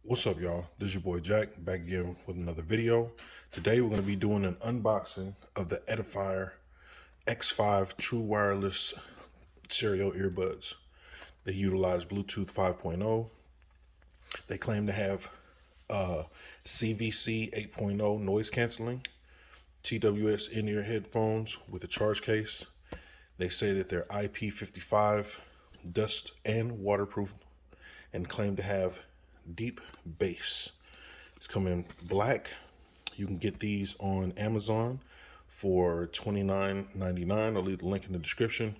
What's up, y'all? This is your boy Jack, back again with another video. Today we're going to be doing an unboxing of the Edifier X5 True Wireless Stereo Earbuds. They utilize Bluetooth 5.0. They claim to have CVC 8.0 noise canceling, TWS in-ear headphones with a charge case. They say that they're IP55, dust and waterproof, and claim to have deep bass. It's coming in black. You can get these on Amazon for $29.99. I'll leave the link in the description.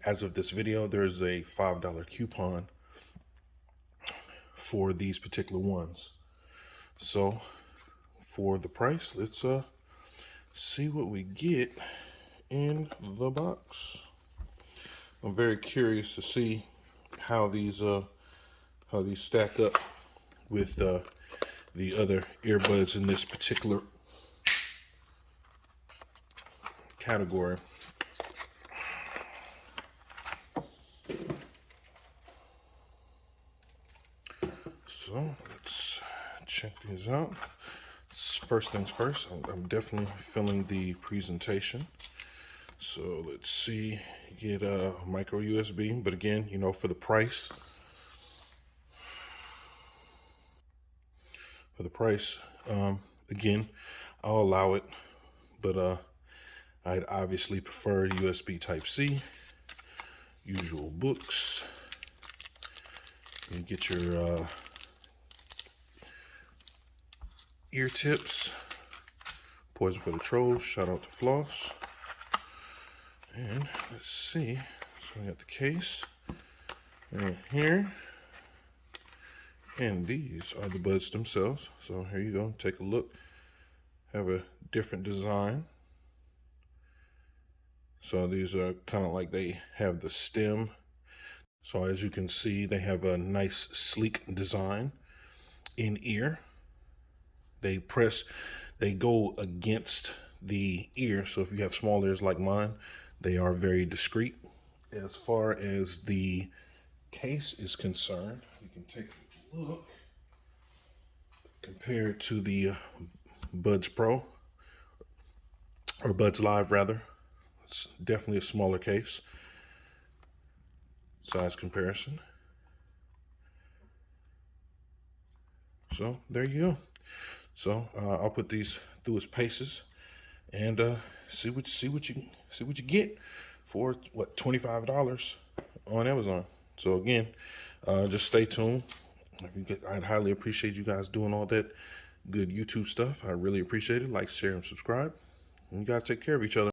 As of this video, there is a $5 coupon for these particular ones. So for the price, let's see what we get in the box. I'm very curious to see how these stack up with the other earbuds in this particular category. So let's check these out. First things first, I'm definitely feeling the presentation. So let's see, get a micro USB, but again, you know, for the price, again, I'll allow it, but I'd obviously prefer USB Type-C. Usual books. You get your ear tips. Poison for the Trolls. Shout out to Floss. And let's see. So we got the case right here. And these are the buds themselves. So here you go. Take a look. Have a different design. So these are kind of like they have the stem. So as you can see, they have a nice sleek design in ear. They go against the ear. So if you have small ears like mine, they are very discreet. As far as the case is concerned, you can take a look. Compared to the Buds Pro, or Buds Live rather, it's definitely a smaller case. Size comparison. So there you go. So I'll put these through its paces and see what you get for what, $25 on Amazon. So again, just stay tuned. I'd highly appreciate you guys doing all that good YouTube stuff. I really appreciate it. Like, share, and subscribe. And you guys take care of each other.